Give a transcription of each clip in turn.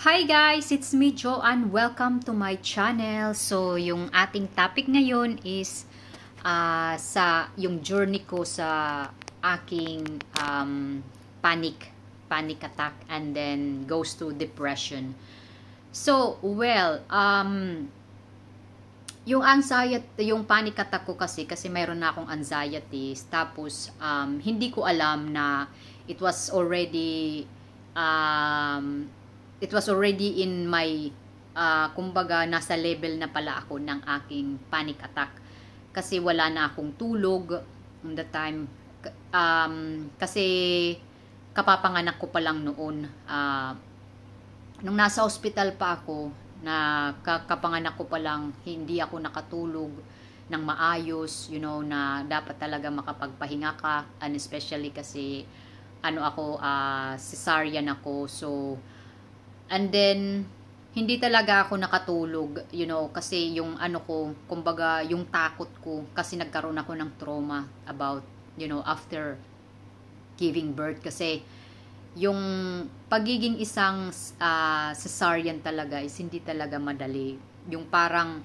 Hi guys, it's me Joanne. Welcome to my channel. So, yung ating topic ngayon is sa yung journey ko sa aking panic attack and then goes to depression. So, well, yung anxiety, yung panic attack ko kasi mayroon na akong anxiety. Tapos, hindi ko alam na it was already in my kumbaga nasa level na pala ako ng aking panic attack kasi wala na akong tulog on the time kasi kapapanganak ko pa lang noon, nung nasa hospital pa ako na kapanganak ko pa lang, hindi ako nakatulog ng maayos, na dapat talaga makapagpahinga ka, and especially kasi ako, cesarean ako. So and then hindi talaga ako nakatulog, kasi yung ko, kumbaga yung takot ko kasi nagkaroon ako ng trauma about, after giving birth, kasi yung pagiging isang cesarean talaga is hindi talaga madali. Yung parang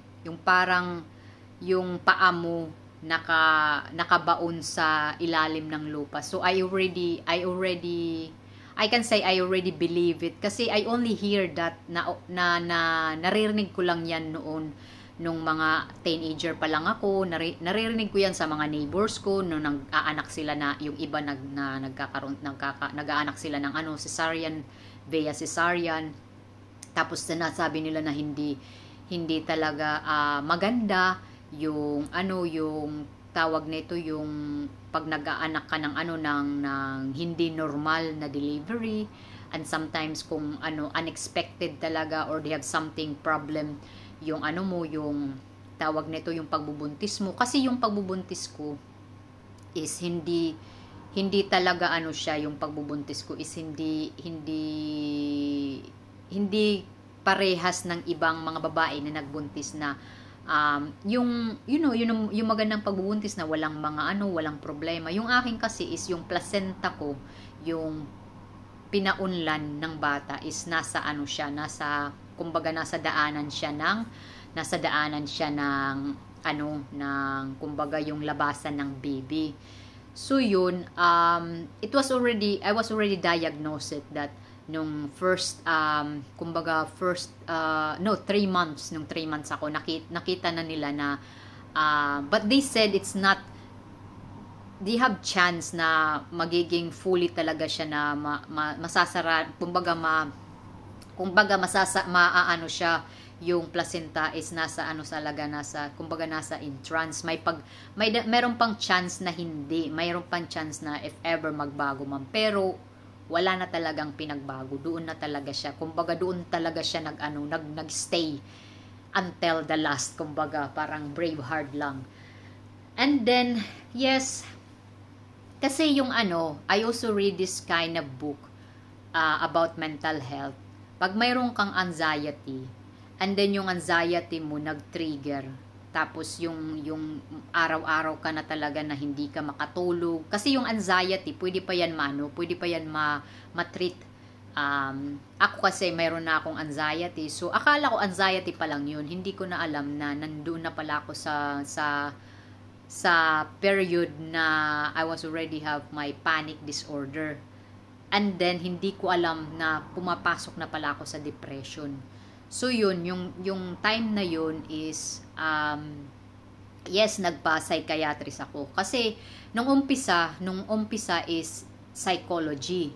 yung paa mo nakabaon sa ilalim ng lupa. So I can say I already believe it kasi I only hear that naririnig ko lang yan noon nung mga teenager pa lang ako. Naririnig ko yan sa mga neighbors ko nung nag-aanak sila, na yung iba nag-aanak sila ng cesarean, via cesarean. Tapos nasabi nila na hindi talaga maganda yung yung tawag nito, yung pag nag-aanak ka ng ng hindi normal na delivery, and sometimes kung unexpected talaga, or they have something problem yung yung tawag nito, yung pagbubuntis mo. Kasi yung pagbubuntis ko is hindi talaga siya, yung pagbubuntis ko is hindi parehas ng ibang mga babae na nagbuntis na yung magandang pagbubuntis na walang walang problema. Yung akin kasi is yung placenta ko, yung pinaunlan ng bata is nasa kumbaga nasa daanan siya ng ng kumbaga yung labasan ng baby. So yun, I was already diagnosed that nung first 3 months, nung 3 months ako, nakita na nila na but they said it's not, they have chance na magiging fully talaga siya na masasara, kumbaga siya, yung placenta is nasa kumbaga nasa entrance. Meron pang chance na hindi, mayroon pang chance na if ever magbago man, pero wala na talagang pinagbago. Doon na talaga siya. Kumbaga doon talaga siya nag-stay until the last. Kumbaga parang brave hard lang. And then, yes, kasi yung I also read this kind of book about mental health. Pag mayroon kang anxiety, and then yung anxiety mo nag-trigger, tapos yung araw-araw ka na talaga na hindi ka makatulog, kasi yung anxiety pwede pa yan ma-treat. Ako kasi mayroon na akong anxiety, so akala ko anxiety pa lang yun, hindi ko na alam na nandoon na pala ako sa period na I was already have my panic disorder, and then hindi ko alam na pumapasok na pala ako sa depression. So yun, yung time na yun is yes, nagpa-psychiatrist ako. Kasi nung umpisa is psychology.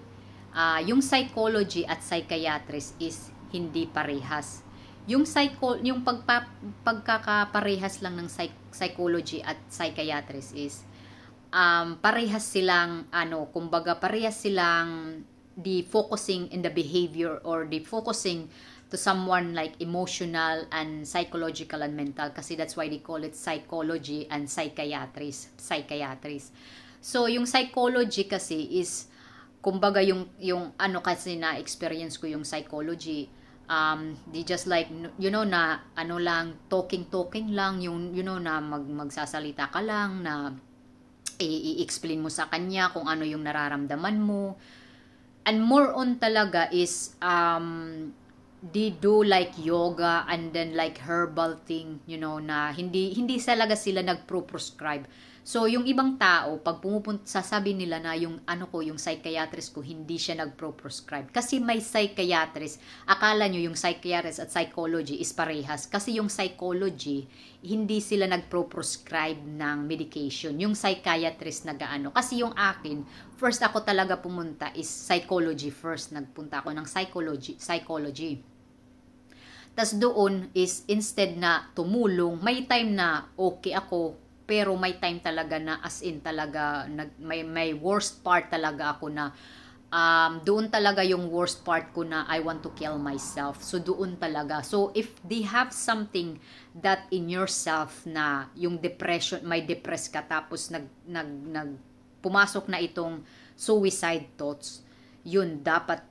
Yung psychology at psychiatrist is hindi parehas. Yung pagkakaparehas lang ng psychology at psychiatrist is parehas silang kumbaga parehas silang the focusing in the behavior, or the focusing to someone like emotional and psychological and mental, kasi that's why they call it psychology and psychiatrist. So yung psychology kasi is kumbaga yung kasi na experience ko yung psychology, they just like na lang talking lang, yung na magsasalita ka lang, na i-explain mo sa kanya kung ano yung nararamdaman mo. And more on talaga is they do like yoga and then like herbal thing, you know, na hindi talaga sila nagpro-prescribe. So, yung ibang tao, pag pumupunta, sasabi nila na yung yung psychiatrist ko, hindi siya nagpro-prescribe. Kasi may psychiatrist, akala nyo yung psychiatrist at psychology is parehas. Kasi yung psychology, hindi sila nagpro-prescribe ng medication. Yung psychiatrist Kasi yung akin, first ako talaga pumunta is psychology first. Nagpunta ako ng psychology. Tas doon is instead na tumulong, may time na okay ako, pero may time talaga na as in talaga may worst part talaga ako na doon talaga yung worst part ko na I want to kill myself. So doon talaga. So if they have something that in yourself na yung depression, may depress ka tapos pumasok na itong suicide thoughts, yun dapat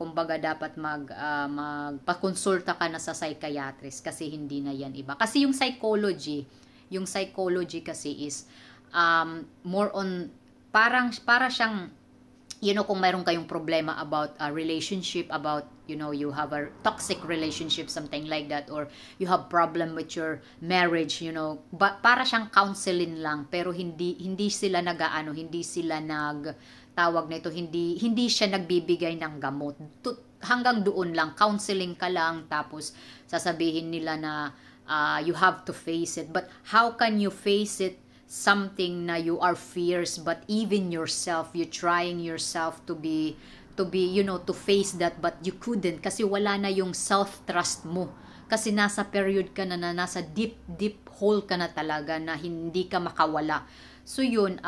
kumbaga dapat magpakonsulta ka na sa psychiatrist kasi hindi na yan iba. Kasi yung psychology kasi is more on para siyang kung mayroon kayong problema about a relationship, about you have a toxic relationship, something like that, or you have problem with your marriage, para siyang counseling lang, pero hindi sila hindi sila tawag na ito, hindi siya nagbibigay ng gamot. Hanggang doon lang, counseling ka lang, tapos sasabihin nila na you have to face it. But how can you face it, something na you are fierce, but even yourself, you trying yourself to face that, but you couldn't kasi wala na yung self-trust mo. Kasi nasa period ka na nasa deep hole ka na talaga na hindi ka makawala. So yun,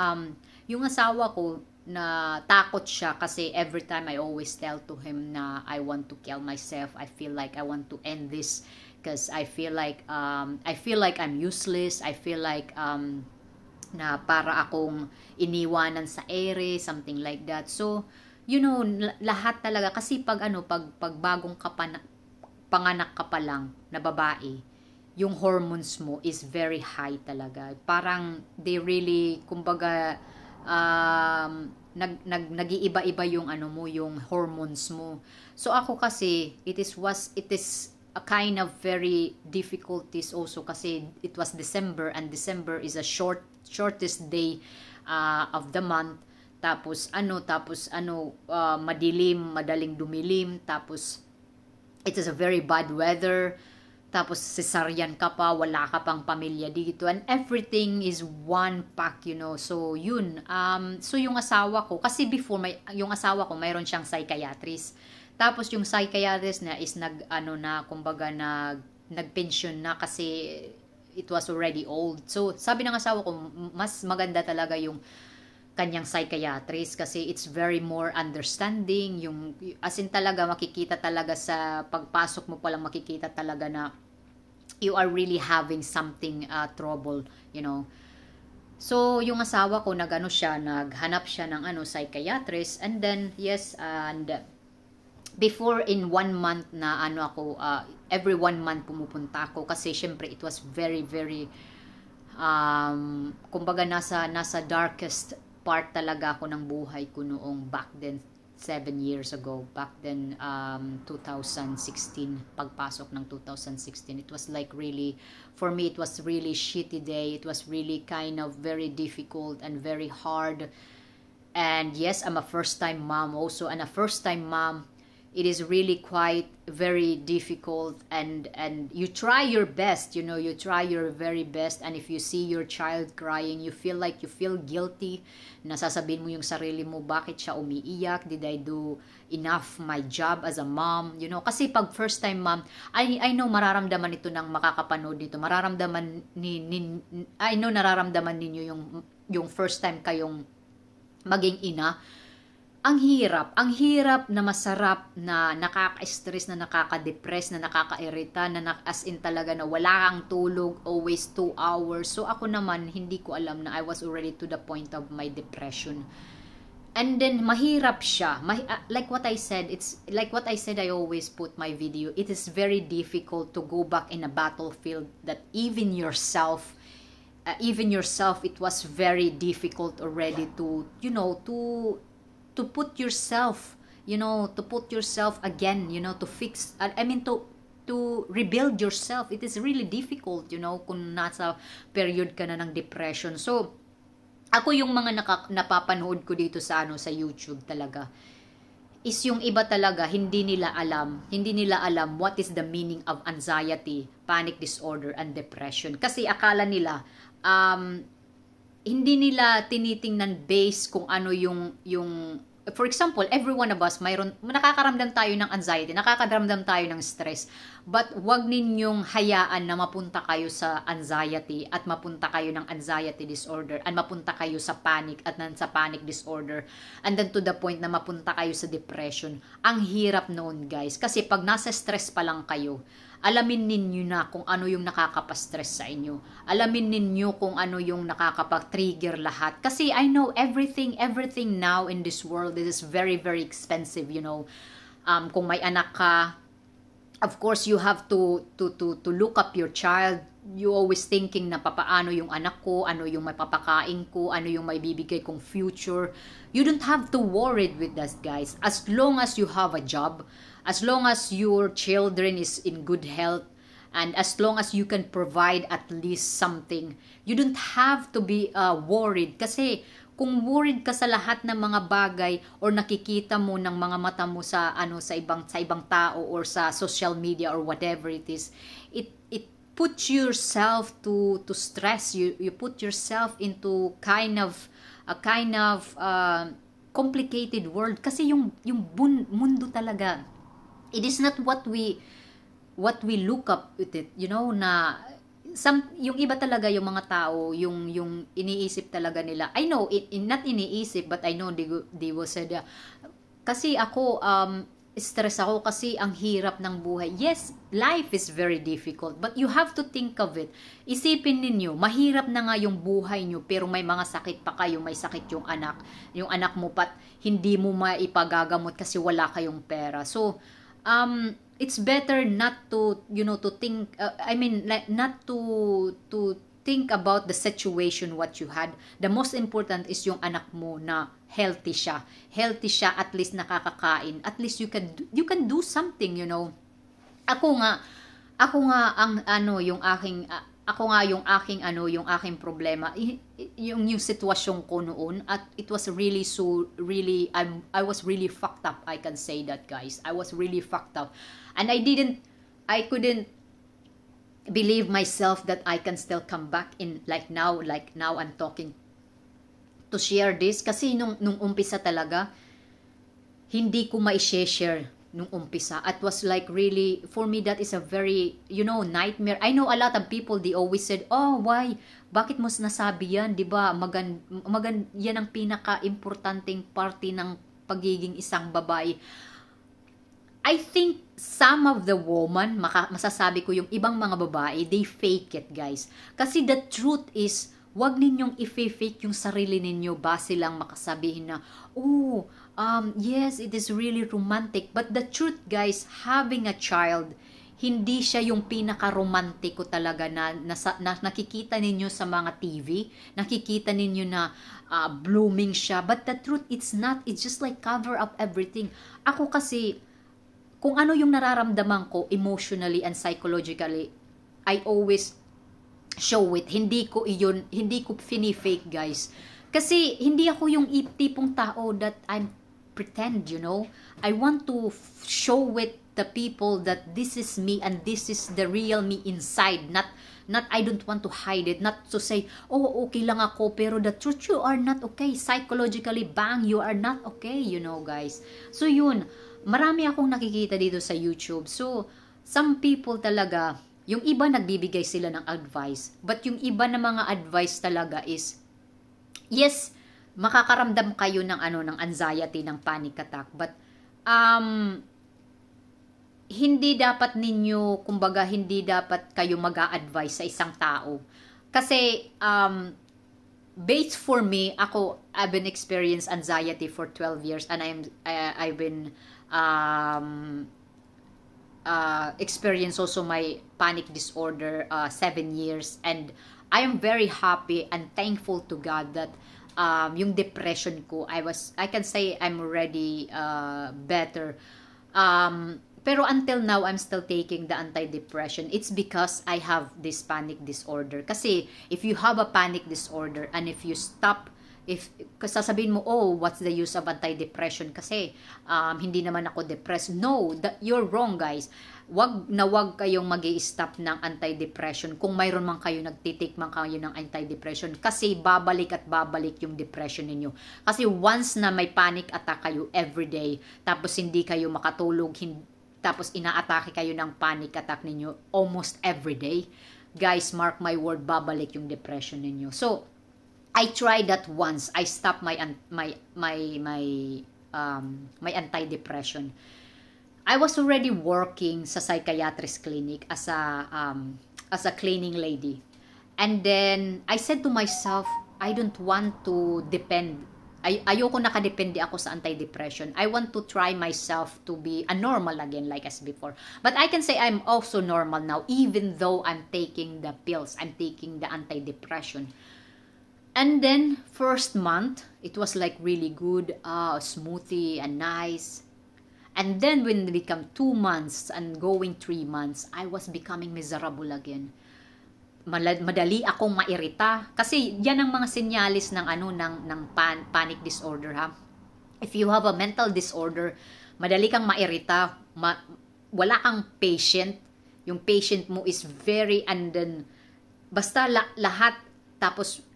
yung asawa ko, na takot siya kasi every time I always tell to him na I want to kill myself. I feel like I want to end this because I feel like I'm useless. I feel like na para akong iniwanan sa ere, something like that. So, lahat talaga kasi pag bagong panganak ka pa lang na babae, yung hormones mo is very high talaga. Parang they really, kumbaga, nag-iiba-iba yung yung hormones mo. So ako kasi it is a kind of very difficulties also kasi it was December, and December is a shortest day of the month. Tapos madaling dumilim, tapos it is a very bad weather. Tapos cesarean ka pa, wala ka pang pamilya dito, and everything is one pack, So yun, so yung asawa ko, kasi before yung asawa ko mayroon siyang psychiatrist. Tapos yung psychiatrist na is kumbaga nagpension na kasi it was already old. So sabi ng asawa ko, mas maganda talaga yung kanyang psychiatrist kasi it's very more understanding, yung as in talaga makikita talaga sa pagpasok mo pa lang, makikita talaga na you are really having something trouble, So yung asawa ko naghanap siya ng psychiatrist, and then yes, and before in 1 month na every 1 month pumupunta ako kasi syempre it was very very kumbaga nasa darkest part talaga ako ng buhay ko noong back then, 7 years ago, back then 2016, pagpasok ng 2016, it was like really, for me it was really shitty day, it was really kind of very difficult and very hard. And yes, I'm a first time mom also, and a first time mom, it is really quite very difficult, and you try your best, you try your very best, and if you see your child crying, you feel guilty, nasasabihin mo yung sarili mo, bakit siya umiiyak, did I do enough my job as a mom, kasi pag first time mom, I know mararamdaman ito ng makakapanood dito, I know nararamdaman ninyo yung first time kayong maging ina. Ang hirap na masarap, na nakaka-stress, na nakaka-depress, na nakaka-irita, na as in talaga na wala kang tulog, always 2 hours. So ako naman, hindi ko alam na I was already to the point of my depression. And then mahirap siya. Like what I said, I always put my video, it is very difficult to go back in a battlefield that even yourself, it was very difficult already to put yourself to put yourself again, to fix, I mean, to rebuild yourself. It is really difficult, kung nasa period ka na ng depression. So, ako yung mga napapanood ko dito sa YouTube talaga, is yung iba talaga hindi nila alam what is the meaning of anxiety, panic disorder, and depression. Kasi akala nila hindi nila tinitingnan base kung ano yung for example, every one of us nakakaramdam tayo ng anxiety, nakakaramdam tayo ng stress, but wag ninyong hayaan na mapunta kayo sa anxiety at mapunta kayo ng anxiety disorder and mapunta kayo sa panic at sa panic disorder and then to the point na mapunta kayo sa depression. Ang hirap noon, guys, kasi pag nasa stress pa lang kayo, alamin ninyo na kung ano yung nakakapastress sa inyo. Alamin ninyo kung ano yung nakakapag-trigger lahat. Kasi I know everything now in this world is very, very expensive, Kung may anak ka, of course, you have to look up your child. You always thinking na papaano yung anak ko, ano yung mapapakain ko, ano yung maibibigay kong future. You don't have to worry with that, guys. As long as you have a job, as long as your children is in good health, and as long as you can provide at least something, you don't have to be worried. Kasi kung worried ka sa lahat ng mga bagay or nakikita mo ng mga mata mo sa ibang tao or sa social media or whatever it is, it puts yourself to stress. You put yourself into a kind of complicated world. Kasi yung mundo talaga, it is not what we look up with it, na yung iba talaga, yung mga tao, yung iniisip talaga nila. I know, not iniisip, but I know they will say that, kasi ako, stress ako kasi ang hirap ng buhay. Yes, life is very difficult, but you have to think of it. Isipin ninyo, mahirap na nga yung buhay nyo, pero may mga sakit pa kayo, may sakit yung anak mo, pat hindi mo maipagagamot kasi wala kayong pera. So, it's better not to to think not to think about the situation what you had. The most important is yung anak mo na healthy siya, at least nakakakain, at least you can do something. Ako nga yung aking problema, yung sitwasyon ko noon, at it was really I was really fucked up. I can say that, guys. I was really fucked up, and I couldn't believe myself that I can still come back in like now I'm talking to share this, kasi nung umpisa talaga hindi ko ma-share nung umpisa. It was like really, for me, that is a very, nightmare. I know a lot of people, they always said, oh, why? Bakit mo nasabi yan? Diba, yan ang pinaka-importanting parte ng pagiging isang babae. I think some of the women, masasabi ko yung ibang mga babae, they fake it, guys. Kasi the truth is, wag ninyong i-fake yung sarili ninyo base lang makasabihin na, yes, it is really romantic. But the truth, guys, having a child, hindi siya yung pinaka-romantiko talaga na nakikita ninyo sa mga TV, nakikita ninyo na blooming siya. But the truth, it's not. It's just like cover up everything. Ako kasi, kung ano yung nararamdaman ko emotionally and psychologically, I always show it. Hindi ko fini-fake, guys. Kasi hindi ako yung tipong tao that I'm pretend, I want to show with the people that this is me and this is the real me inside. Not I don't want to hide it. Not to say, oh, okay lang ako, pero the truth, you are not okay. Psychologically, bang, you are not okay, guys. So yun, marami akong nakikita dito sa YouTube. So, some people talaga, yung iba nagbibigay sila ng advice, but yung iba na mga advice talaga is, yes, makakaramdam kayo ng anxiety, ng panic attack, but hindi dapat kayo mag-a-advise sa isang tao. Kasi based for me, I've been experienced anxiety for 12 years and I've been experience also my panic disorder 7 years, and I am very happy and thankful to God that yung depression ko, I can say I'm already better. Pero until now, I'm still taking the antidepressant. It's because I have this panic disorder. Kasi if you have a panic disorder and if you stop, if sasabihin mo, oh, what's the use of antidepressant? Kasi hindi naman ako depressed. No, you're wrong, guys. Wag kayong mag-i-stop ng antidepressant kung mayroon man kayo, nagtitake man kayo ng antidepressant, kasi babalik at babalik yung depression ninyo. Kasi once na may panic attack kayo everyday, tapos hindi kayo makatulog, tapos inaatake kayo ng panic attack ninyo almost everyday, guys, mark my word, babalik yung depression ninyo. So I tried that once. I stopped my antidepressant. I was already working sa psychiatrist clinic as a cleaning lady. And then I said to myself, I don't want to depend. Ayoko nakadepende ako sa antidepressant. I want to try myself to be a normal again like as before. But I can say I'm also normal now, even though I'm taking the pills. I'm taking the antidepressant. And then first month, it was like really good, smoothie and nice. And then when it became 2 months and going 3 months, I was becoming miserable again. Madali akong mairita. Kasi yan ang mga senyalis ng panic disorder, ha. If you have a mental disorder, madali kang mairita, wala kang patient. Yung patient mo is very, and then basta lahat, tapos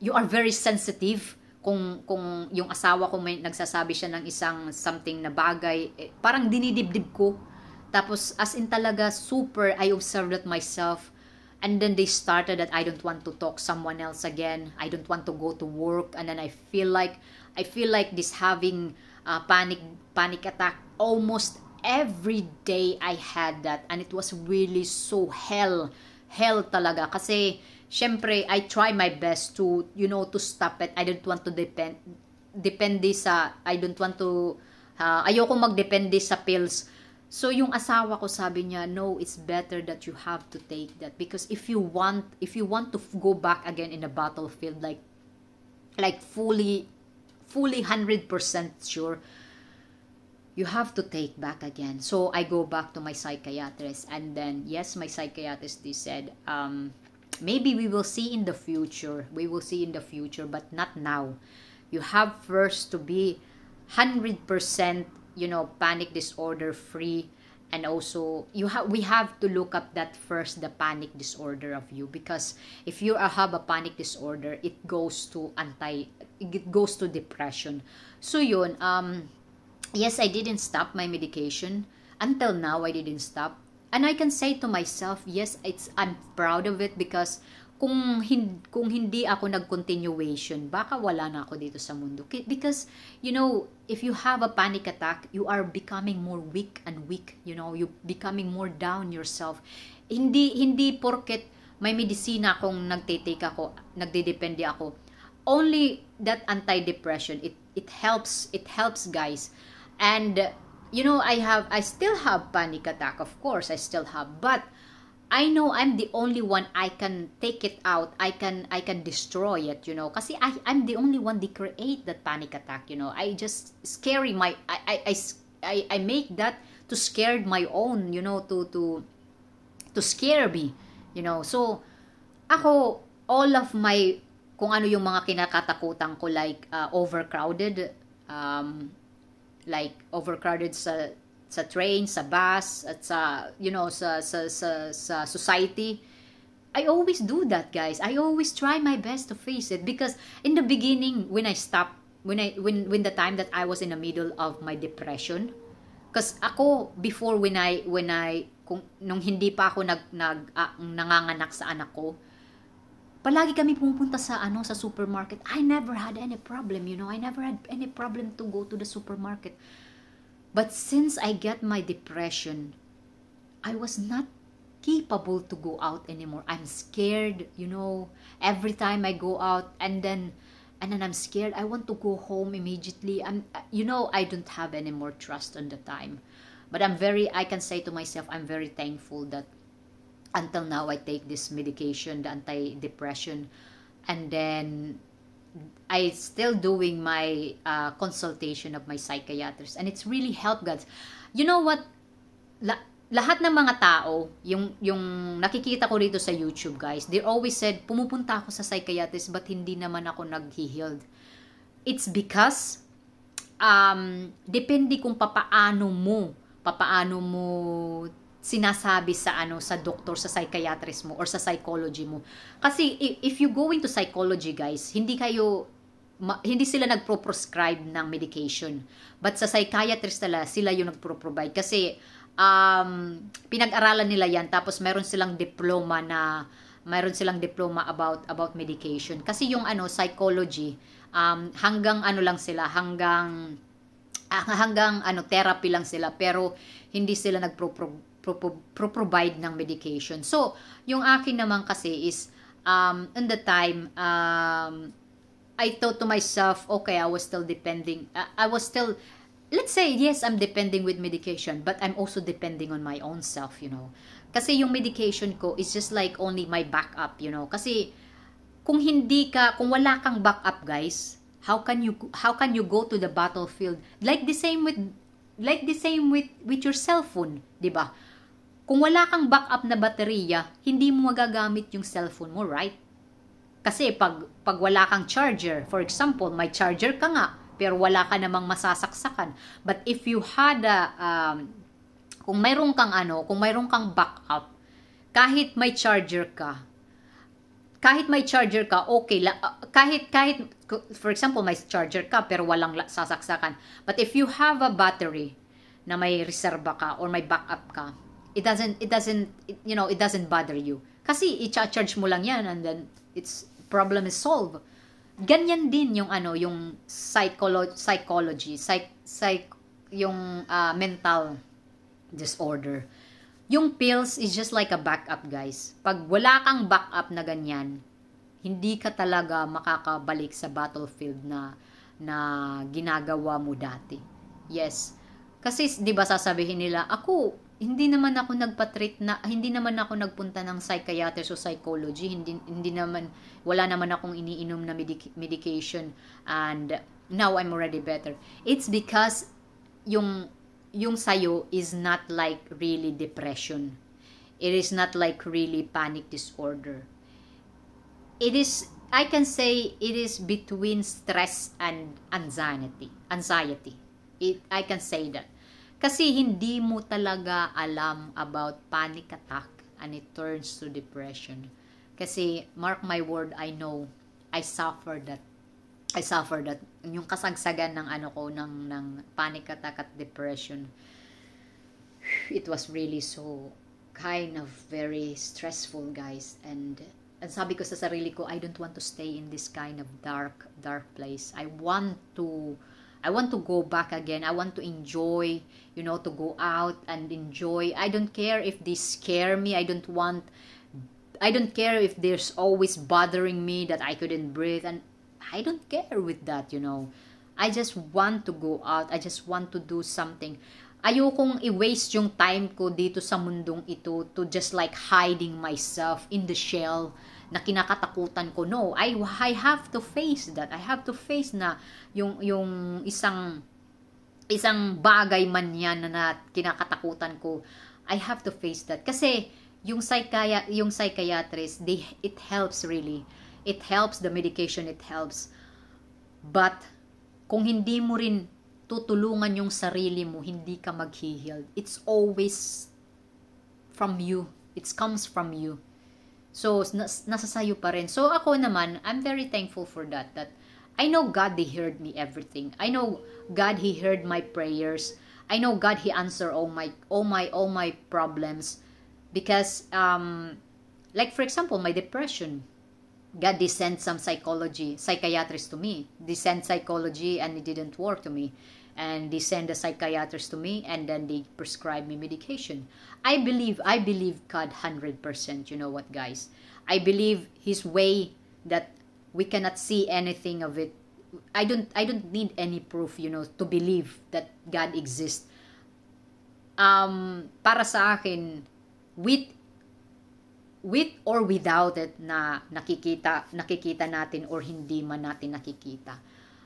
you are very sensitive. Kung yung asawa ko may nagsasabi siya ng isang something na bagay, parang dinidibdib ko. Tapos as in talaga super, I observed that myself. And then they started that I don't want to talk someone else again. I don't want to go to work. And then I feel like this having panic attack almost every day. I had that, and it was really so hell talaga. Kasi syempre, I try my best to, to stop it. I don't want to depende sa, I don't want to, ayoko magdepende sa pills. So, yung asawa ko sabi niya, no, it's better that you have to take that. Because if you want to go back again in the battlefield, like fully 100% sure, you have to take back again. So, I go back to my psychiatrist. And then, yes, my psychiatrist, they said, maybe we will see in the future. We will see in the future, but not now. You have first to be 100%, panic disorder free, and also we have to look up that first, the panic disorder of you, because if you have a panic disorder, it goes to depression. So yun, yes, I didn't stop my medication until now. I didn't stop. And I can say to myself, yes, I'm proud of it, because kung hindi ako nag-continuation, baka wala na ako dito sa mundo. Because, if you have a panic attack, you are becoming more weak and weak. You becoming more down yourself. Hindi porket may medisina akong nagdedepende ako. Only that antidepressant, it helps, guys. And I still have panic attack, of course, I still have, but I know I'm the only one. I can take it out. I can destroy it, kasi I'm the only one that create that panic attack, I just scary I make that to scare my own, to scare me, so ako, all of my, kung ano yung mga kinakatakutan ko, like overcrowded, like overcrowded sa train, sa bus, at sa sa society. I always do that, guys. I always try my best to face it, because in the beginning, when the time that I was in the middle of my depression, because ako before, nung hindi pa ako nanganganak sa anak ko, palagi kami pumupunta sa supermarket. I never had any problem, I never had any problem to go to the supermarket. But since I get my depression, I was not capable to go out anymore. I'm scared, every time I go out, and then I'm scared. I want to go home immediately. I don't have any more trust on the time. But I can say to myself, I'm very thankful that until now I take this medication, the antidepressant, and then I still doing my consultation of my psychiatrist, and it's really helped, guys. You know what? Lahat ng mga tao, yung nakikita ko rito sa YouTube, guys, they always said, pumupunta ako sa psychiatrist, but hindi naman ako nag-healed. It's because, depende kung papaano mo sinasabi sa sa doktor, sa psychiatrist mo or sa psychology mo. Kasi if you go into psychology, guys, hindi sila nagpro-prescribe ng medication. But sa psychiatrist sila yung nagpro-provide kasi pinag-aralan nila yan, tapos meron silang diploma about medication. Kasi yung psychology, hanggang lang sila, hanggang therapy lang sila, pero hindi sila nagpro-provide ng medication. So, yung akin naman kasi is, in the time, I thought to myself, okay, I was still depending, let's say, yes, I'm depending with medication, but I'm also depending on my own self, Kasi yung medication ko is just like only my backup, Kasi, kung wala kang backup, guys, how can you go to the battlefield? Like the same with your cellphone, 'di ba? Kung wala kang backup na baterya, hindi mo magagamit yung cellphone mo, right? Kasi pag wala kang charger, for example, may charger ka nga, pero wala ka namang masasaksakan. But if you had kung mayroon kang backup, kahit may charger ka, okay, kahit for example, may charger ka pero walang sasaksakan. But if you have a battery na may reserba ka or may backup ka, it doesn't bother you. Kasi i-charge mo lang yan and then problem is solved. Ganyan din yung psychology, yung mental disorder. Yung pills is just like a backup, guys. Pag wala kang backup na ganyan, hindi ka talaga makakabalik sa battlefield na ginagawa mo dati. Yes. Kasi 'di ba sasabihin nila, hindi naman ako nagpunta ng psychiatrist o psychology, wala naman akong iniinom na medication and now I'm already better. It's because yung sayo is not like really depression. It is not like really panic disorder. I can say it is between stress and anxiety. I can say that. Kasi hindi mo talaga alam about panic attack and it turns to depression. Kasi, mark my word, I know, I suffered that. Yung kasagsagan ng ng panic attack at depression, it was really so kind of very stressful, guys. And sabi ko sa sarili ko, I don't want to stay in this kind of dark place. I want to go back again. I want to enjoy, to go out and enjoy. I don't care if they scare me. I don't care if there's always bothering me that I couldn't breathe. And I don't care with that, I just want to go out. I just want to do something. Ayokong i-waste yung time ko dito sa mundong ito to just like hiding myself in the shell na kinakatakutan ko. No, I have to face that. I have to face na yung isang bagay man yan na kinakatakutan ko. I have to face that. Kasi yung psychiatrist, it helps really. It helps, the medication, it helps. But kung hindi mo rin tutulungan yung sarili mo, hindi ka mag-heal. It's always from you. It comes from you. So, nasa sayo pa rin. So, ako naman, I'm very thankful for that. That I know God, He heard me everything. I know God, He heard my prayers. I know God, He answered all my problems. Because, like for example, my depression, God, they sent some psychiatrist to me. They sent psychology and it didn't work to me. And they send a psychiatrist to me and then they prescribe me medication. I believe God 100%. You know what, guys? I believe His way that we cannot see anything of it. I don't need any proof, to believe that God exists. Para sa akin, with with or without it na nakikita natin or hindi man natin nakikita,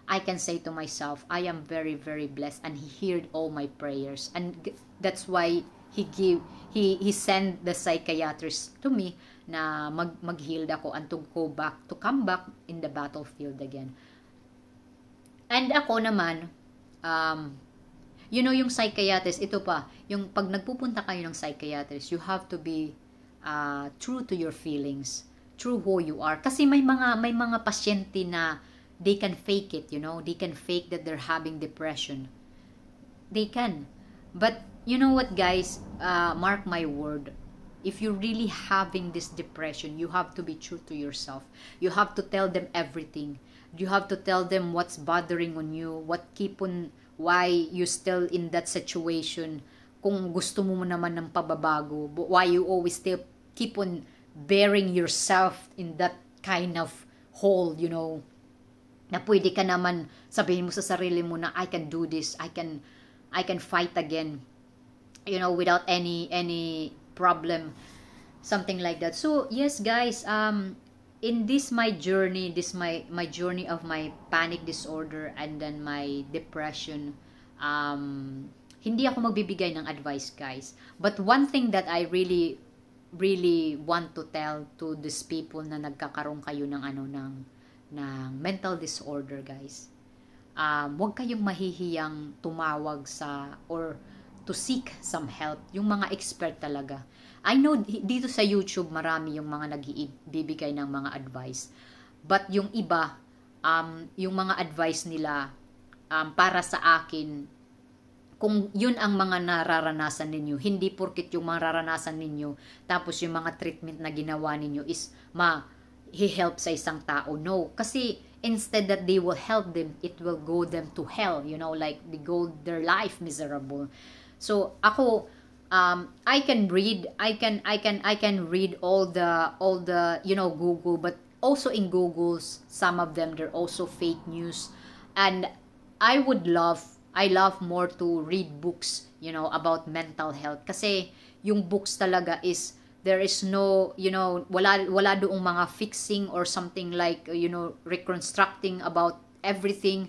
I can say to myself, I am very, very blessed, and He heard all my prayers, and that's why He sent the psychiatrist to me na mag-heal ako and to come back in the battlefield again. And ako naman, yung psychiatrist, ito pa, yung pag nagpupunta kayo ng psychiatrist, you have to be true to your feelings, true who you are. Kasi may mga pasyente na they can fake it, they can fake that they're having depression. They can. But you know what, guys, mark my word, if you're really having this depression, you have to be true to yourself. You have to tell them everything. You have to tell them what's bothering on you, why you still in that situation. Kung gusto mo naman ng pababago, why you always still keep on bearing yourself in that kind of hole, na pwede ka naman sabihin mo sa sarili mo na I can do this, I can fight again, without any problem, something like that. So yes, guys, in this my journey, my journey of my panic disorder and then my depression, hindi ako magbibigay ng advice, guys. But one thing that I really want to tell to these people na nagkakaroon kayo ng ng mental disorder, guys. Huwag kayong mahihiyang tumawag or to seek some help. Yung mga expert talaga. I know dito sa YouTube marami yung mga nagbibigay ng mga advice. But yung iba, yung mga advice nila para sa akin, kung yun ang mga nararanasan ninyo, hindi porkit yung mararanasan ninyo, tapos yung mga treatment na ginawa ninyo is ma-help sa isang tao. No. Kasi instead that they will help them, it will go them to hell. Like they go their life miserable. So ako, I can read all the Google, but also in Google's, some of them they're also fake news, and I love more to read books, about mental health, kasi yung books talaga is there is no, wala doong mga fixing or something like, reconstructing about everything.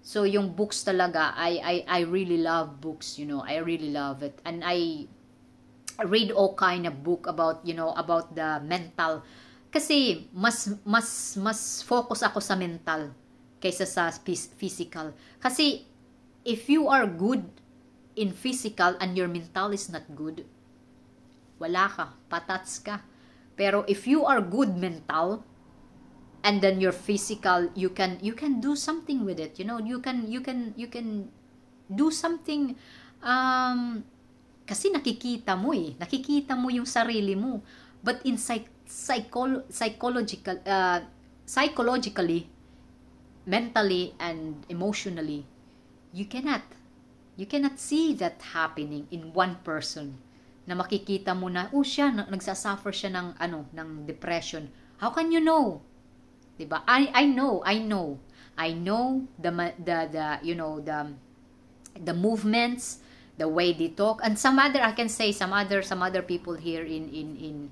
So yung books talaga, I really love books, I really love it, and I read all kind of book about, about the mental, kasi mas focus ako sa mental kaysa sa physical. Kasi if you are good in physical and your mental is not good, wala ka, patats ka. Pero if you are good mental and then your physical, you can do something with it. You can do something, kasi nakikita mo yung sarili mo. But in psychologically, mentally and emotionally, you cannot see that happening in one person, na makikita mo na siya nagsasuffer siya ng depression. How can you know? 'Di ba? I know the movements, the way they talk, and some other people here in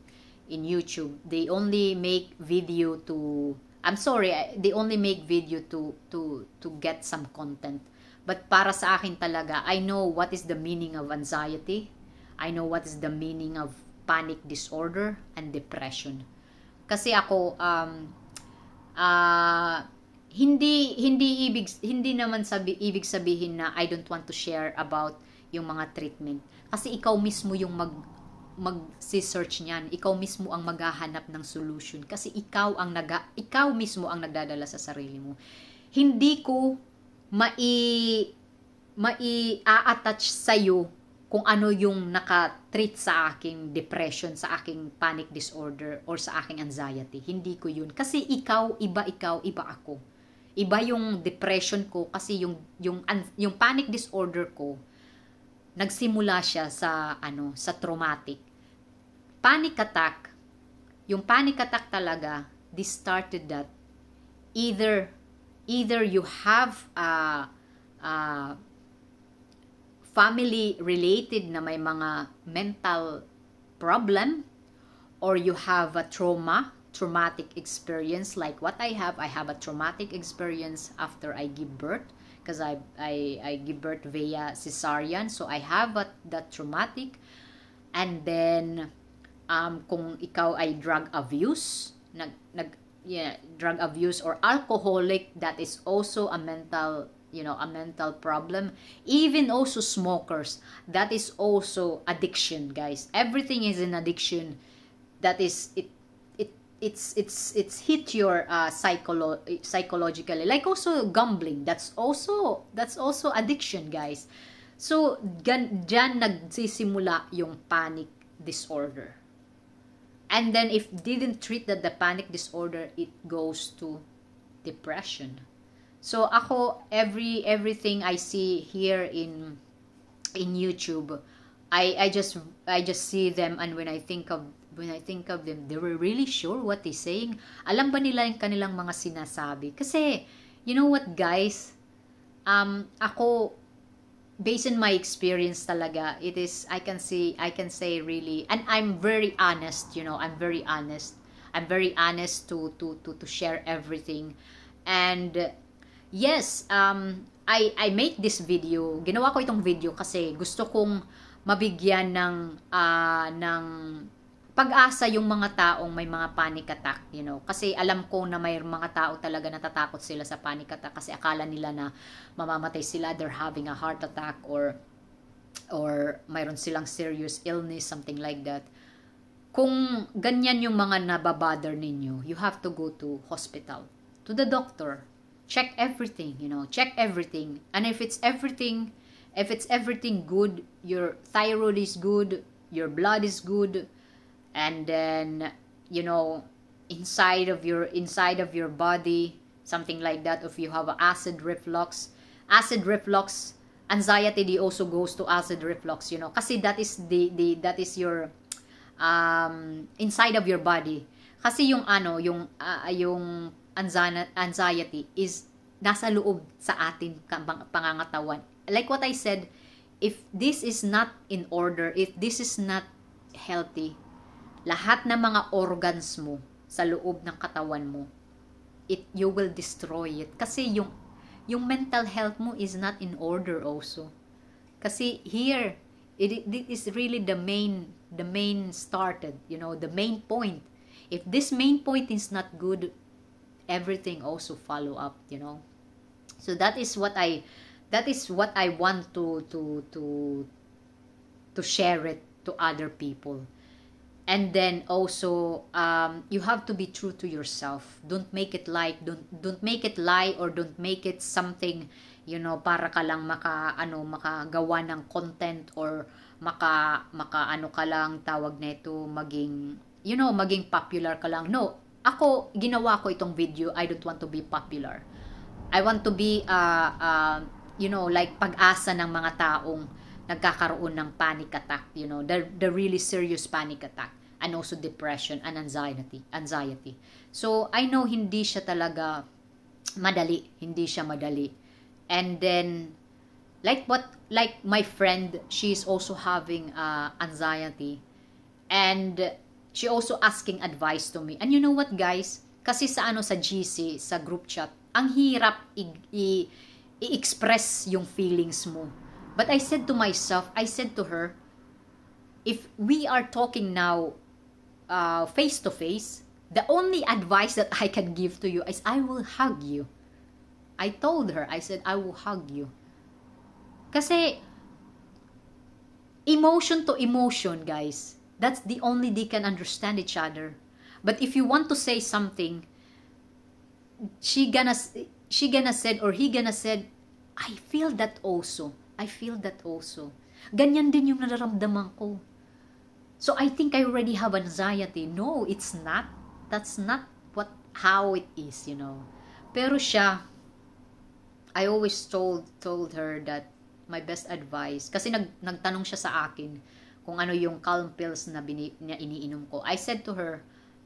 YouTube, they only make video to get some content. But para sa akin talaga, I know what is the meaning of anxiety. I know what is the meaning of panic disorder and depression. Kasi ako, hindi naman ibig sabihin na I don't want to share about yung mga treatment. Kasi ikaw mismo yung mag-search niyan. Ikaw mismo ang maghahanap ng solution. Kasi ikaw mismo ang nagdadala sa sarili mo. Hindi ko mai-attach sa'yo kung ano yung naka-treat sa aking depression, sa aking panic disorder, or sa aking anxiety. Hindi ko yun. Kasi ikaw, iba ako. Iba yung depression ko, kasi yung panic disorder ko, nagsimula siya sa traumatic. Panic attack, yung panic attack talaga, this started that either you have family related na may mga mental problem, or you have a traumatic experience like what I have a traumatic experience after I give birth, because I give birth via cesarean, so I have that traumatic. And then kung ikaw ay drug abuse, drug abuse or alcoholic, that is also a mental, a mental problem. Even also smokers, that is also addiction, guys. Everything is an addiction. That is it's hit your psychologically. Like also gambling, that's also addiction, guys. So dyan nagsisimula yung panic disorder. And then if didn't treat the panic disorder, it goes to depression. So ako, everything I see here in YouTube, I just see them, and when I think of them, they were really sure what they're saying. Alam ba nila yung kanilang mga sinasabi? Kasi you know what, guys, ako, based on my experience talaga, it is, I can say really, and I'm very honest, I'm very honest to share everything. And yes, I make this video, ginawa ko itong video kasi gusto kong mabigyan ng pag-asa yung mga taong may mga panic attack, kasi alam ko na may mga tao talaga natatakot sila sa panic attack kasi akala nila na mamamatay sila, they're having a heart attack, or mayroon silang serious illness, something like that. Kung ganyan yung mga nababother ninyo, you have to go to hospital, to the doctor, check everything, check everything. And if it's everything good, your thyroid is good, your blood is good, and then inside of your body, something like that, if you have acid reflux, anxiety also goes to acid reflux, kasi that is your inside of your body. Kasi yung anxiety is nasa loob sa atin pangangatawan. Like what I said, if this is not in order, if this is not healthy, lahat ng mga organs mo sa loob ng katawan mo, you will destroy it. Kasi yung mental health mo is not in order also. Kasi here, it is really the main started, the main point. If this main point is not good, everything also follow up, So that is what I want to share it to other people. And then also, you have to be true to yourself. Don't make it lie, or don't make it something, para ka lang makagawa ng content, or ano ka lang, tawag nito, maging popular ka lang. No, ako, ginawa ko itong video, I don't want to be popular. I want to be, like pag-asa ng mga taong nagkakaroon ng panic attack, the really serious panic attack, and also depression and anxiety. So I know hindi siya madali. And then like my friend, she's also having anxiety, and she also asking advice to me. And you know what, guys, kasi sa GC, sa group chat, ang hirap i-express yung feelings mo. But I said to myself, I said to her, if we are talking now face to face, the only advice that I can give to you is I will hug you. I told her, I said, I will hug you. Kasi emotion to emotion, guys, that's the only they can understand each other. But if you want to say something, he gonna said, I feel that also. Ganyan din yung nararamdaman ko. So I think I already have anxiety. No, it's not. That's not how it is, Pero siya, I always told her that my best advice, kasi nagtanong siya sa akin kung ano yung calm pills na iniinom ko. I said to her,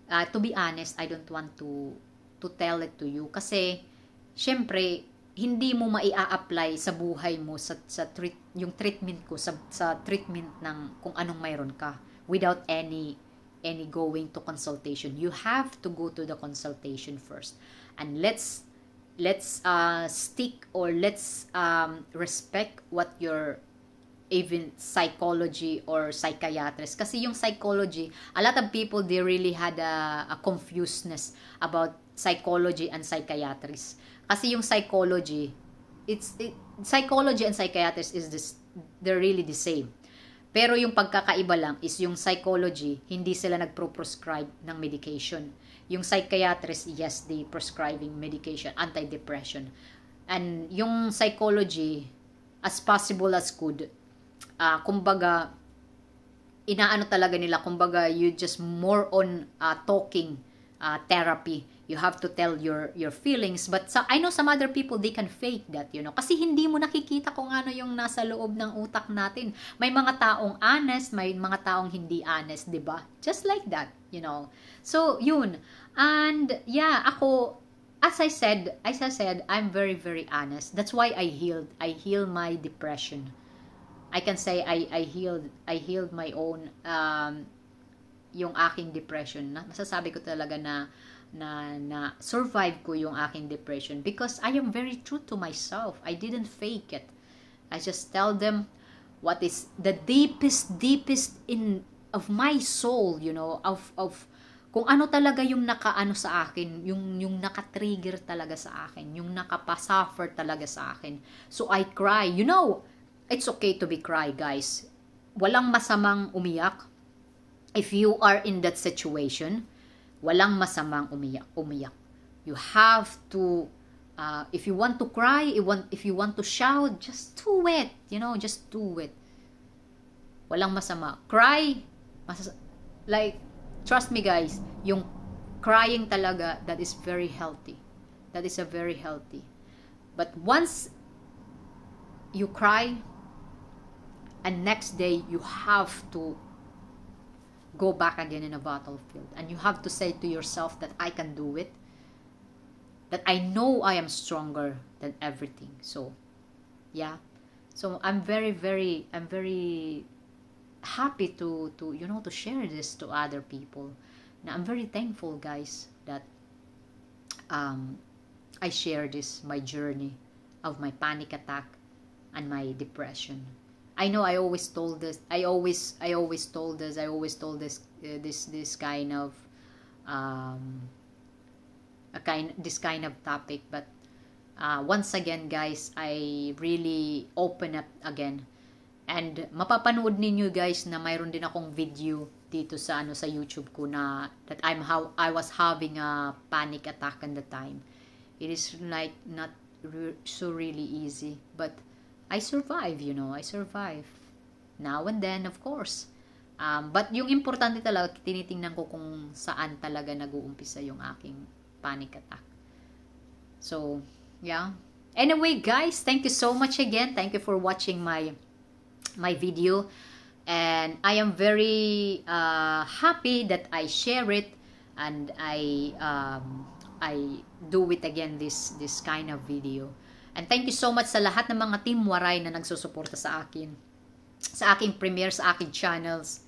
to be honest, I don't want to tell it to you kasi syempre hindi mo maia-apply sa buhay mo yung treatment ko sa treatment ng kung anong mayroon ka without any any going to consultation. You have to go to the consultation first. And let's stick, or let's respect what your even psychology or psychiatrist. Kasi yung psychology, a lot of people, they really had a confusedness about psychology and psychiatrist. Kasi yung psychology, psychology and psychiatrist they're really the same. Pero yung pagkakaiba lang is yung psychology, hindi sila nagpro-prescribe ng medication. Yung psychiatrist, yes, they prescribing medication, antidepressant. And yung psychology, as possible as could, kumbaga, inaano talaga nila, kumbaga, you just more on talking therapy. You have to tell your feelings. But I know some other people, they can fake that, you know. Kasi hindi mo nakikita kung ano yung nasa loob ng utak natin. May mga taong honest, may mga taong hindi honest, di ba? Just like that, you know. So, yun. And, yeah, ako, as I said, I'm very, very honest. That's why I healed. I healed my depression. I can say I healed my own yung aking depression. Masasabi ko talaga na survive ko yung aking depression because I am very true to myself. I didn't fake it. I just tell them what is the deepest in of my soul, you know, of kung ano talaga yung nakaano sa akin, yung naka-trigger talaga sa akin, yung nakapa-suffer talaga sa akin. So I cry. You know, it's okay to be cry, guys. Walang masamang umiyak. If you are in that situation, walang masamang umiyak. You have to, if you want to cry, if you want to shout, just do it. You know, just do it. Walang masama. Cry, like, trust me guys, yung crying talaga, that is very healthy. That is a very healthy. But once you cry, and next day, you have to go back again in a battlefield. And you have to say to yourself that I can do it. That I know I am stronger than everything. So, yeah. So, I'm very happy to you know, to share this to other people. Now, I'm very thankful, guys, that I share this, my journey of my panic attack and my depression. I know I always told this. I always told this. This kind of this kind of topic. But once again, guys, I really open up again. And mapapanood ninyo, guys, na mayroon din akong video dito sa sa YouTube ko na that I was having a panic attack at the time. It is like not so really easy, but I survive, you know. I survive. Now and then, of course. But yung importante talaga, tinitingnan ko kung saan talaga nag-uumpisa yung aking panic attack. So, yeah. Anyway, guys, thank you so much again. Thank you for watching my video. And I am very happy that I share it and I do it again, this kind of video. And thank you so much sa lahat ng mga Team Waray na nagsusuporta sa akin, sa aking premiere, sa aking channels.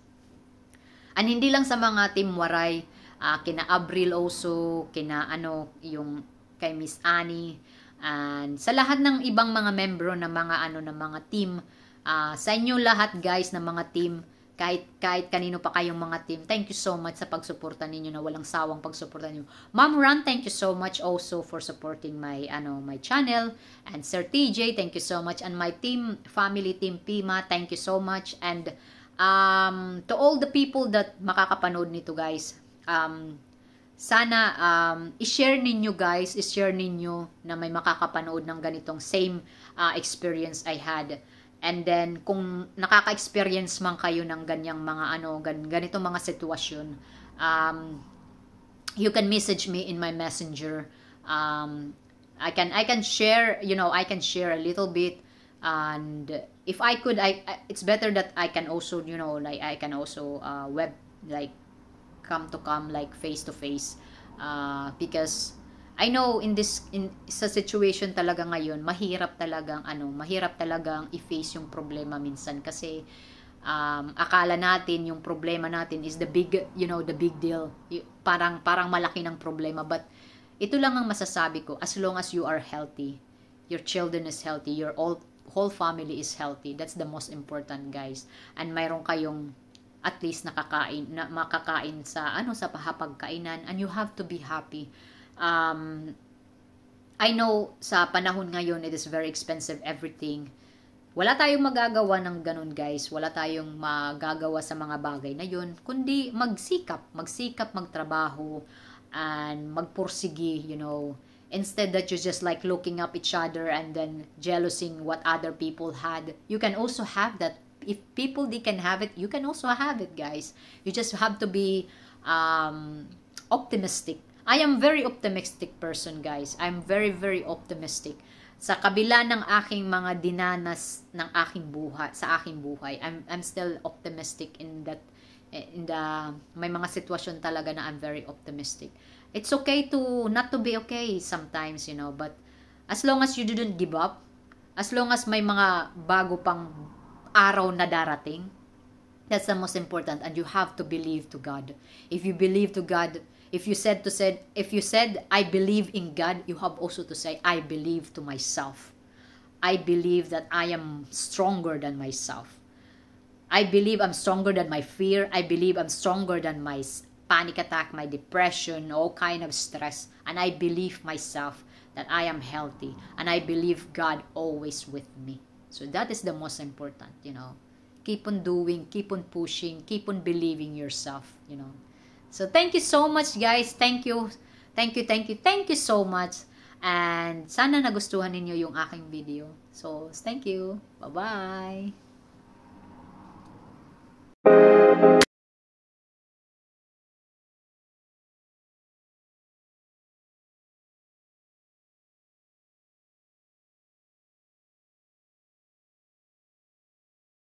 And hindi lang sa mga Team Waray, kina Abril also, kina yung kay Miss Annie, and sa lahat ng ibang mga membro ng mga ng mga team, sa inyo lahat, guys, ng mga team, kahit kanino pa kayong mga team, thank you so much sa pagsuporta ninyo, na walang sawang pagsuporta ninyo. Ma'am Ran, thank you so much also for supporting my my channel. And Sir TJ, thank you so much. And my team, family team Pima, thank you so much. And to all the people that makakapanood nito, guys, sana i-share ninyo, guys, i-share ninyo na may makakapanood ng ganitong same experience I had. And then, kung nakaka-experience man kayo ng ganyang mga ganitong mga sitwasyon, you can message me in my messenger. I can share, you know, I can share a little bit, and if I could, it's better that I can also, you know, like I can also come like face to face, because I know sa situation talaga ngayon, mahirap talagang i-face yung problema minsan kasi Akala natin yung problema natin is the big, the big deal. Parang malaki ng problema. But ito lang ang masasabi ko, as long as you are healthy, your children is healthy, your whole family is healthy. That's the most important, guys. And mayroon kayong at least makakain sa sa pagkainan, and you have to be happy. I know sa panahon ngayon it is very expensive everything. Wala tayong magagawa ng ganun, guys. Wala tayong magagawa sa mga bagay na yun, kundi magsikap magtrabaho and magpursigi, instead that you just like looking up each other and then jealousing what other people had. You can also have that. If people, they can have it, you can also have it, guys. You just have to be optimistic. I am very optimistic person, guys. I'm very, very optimistic. Sa kabila ng aking mga dinanas ng aking buhay, sa aking buhay, I'm still optimistic in the may mga sitwasyon talaga na I'm very optimistic. It's okay to not to be okay sometimes, but as long as you didn't give up, as long as may mga bago pang araw na darating, that's the most important. And you have to believe to God. If you believe to God, if you said I believe in God, you have also to say I believe to myself. I believe that I am stronger than myself. I believe I'm stronger than my fear. I believe I'm stronger than my panic attack, my depression, all kind of stress. And I believe myself that I am healthy. And I believe God always with me. So that is the most important, Keep on doing, keep on pushing, keep on believing yourself, So thank you so much, guys. Thank you so much. And sana nagustuhan ninyo yung aking video. So thank you. Bye-bye.